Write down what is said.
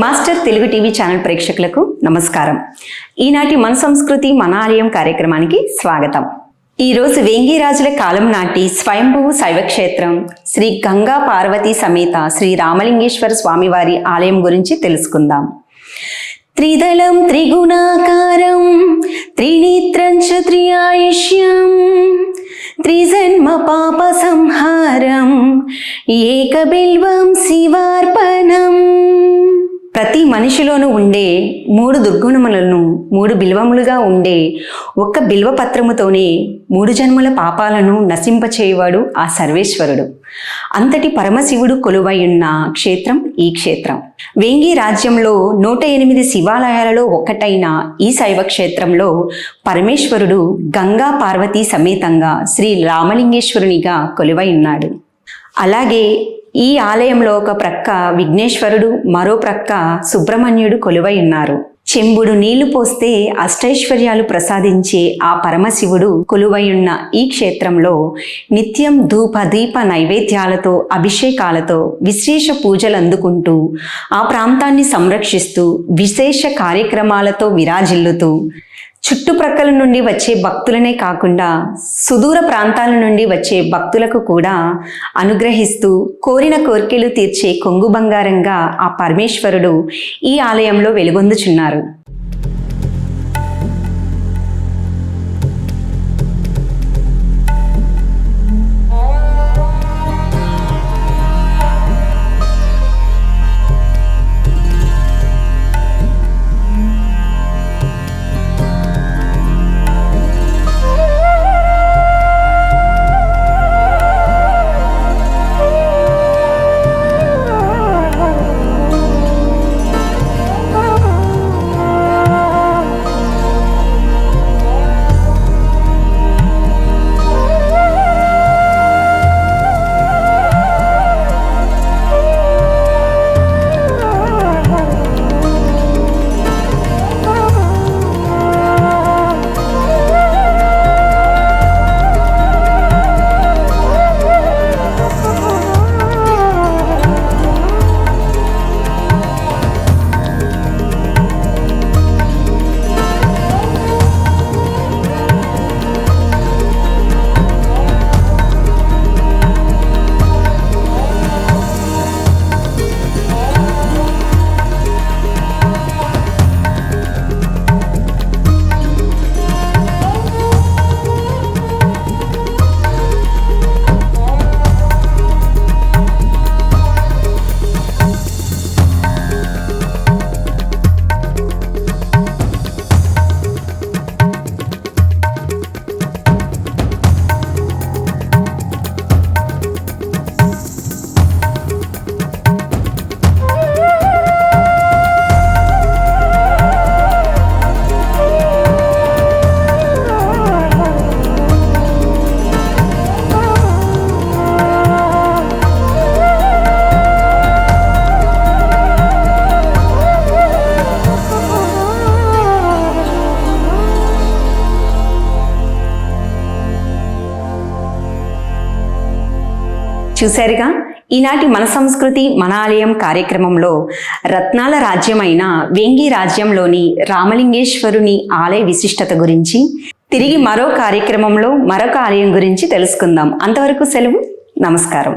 Master Telugu TV channel ప్రేక్షకులకు నమస్కారం. ఈనాటి మన సంస్కృతి మన ఆలయం కార్యక్రమానికి స్వాగతం. ఈరోజు వేంగిరాజుల కాలం నాటి స్వయంభువు శైవక్షేత్రం శ్రీ గంగా పార్వతీ సమేత శ్రీ రామలింగేశ్వర స్వామివారి ఆలయం గురించి తెలుసుకుందాం. త్రిదళం త్రిగుణాకారం త్రినేత్రం చ త్రియాయుష్యం త్రిజన్మ పాప సంహారం ఏకబిల్వం శివార్పణం. ప్రతి మనిషిలోనూ ఉండే 3 దుర్గుణములను 3 బిల్వములుగా ఉండే ఒక్క బిల్వపత్రముతోనే 3 జన్మల పాపాలను నశింపచేయవాడు ఆ సర్వేశ్వరుడు. అంతటి పరమశివుడు కొలువై ఉన్న క్షేత్రం ఈ క్షేత్రం. వేంగి రాజ్యంలో 108 శివాలయాలలో ఒకటైన ఈ శైవ క్షేత్రంలో పరమేశ్వరుడు గంగా పార్వతీ సమేతంగా శ్రీ రామలింగేశ్వరునిగా కొలువై ఉన్నాడు. అలాగే ఈ ఆలయంలో ఒక ప్రక్క విఘ్నేశ్వరుడు, మరో ప్రక్క సుబ్రహ్మణ్యుడు కొలువై ఉన్నారు. చెంబుడు నీళ్లు పోస్తే అష్టైశ్వర్యాలు ప్రసాదించే ఆ పరమశివుడు కొలువై ఉన్న ఈ క్షేత్రంలో నిత్యం ధూప దీప నైవేద్యాలతో అభిషేకాలతో విశేష పూజలు అందుకుంటూ ఆ ప్రాంతాన్ని సంరక్షిస్తూ విశేష కార్యక్రమాలతో విరాజిల్లుతూ చుట్టుప్రక్కల నుండి వచ్చే భక్తులనే కాకుండా సుదూర ప్రాంతాల నుండి వచ్చే భక్తులకు కూడా అనుగ్రహిస్తూ కోరిన కోర్కెలు తీర్చే కొంగు బంగారంగా ఆ పరమేశ్వరుడు ఈ ఆలయంలో వెలుగొందుచున్నారు. చూశారుగా, ఈనాటి మన సంస్కృతి మన ఆలయం కార్యక్రమంలో రత్నాల రాజ్యమైన వేంగి రాజ్యంలోని రామలింగేశ్వరుని ఆలయ విశిష్టత గురించి, తిరిగి మరో కార్యక్రమంలో మరొక ఆలయం గురించి తెలుసుకుందాం. అంతవరకు సెలవు. నమస్కారం.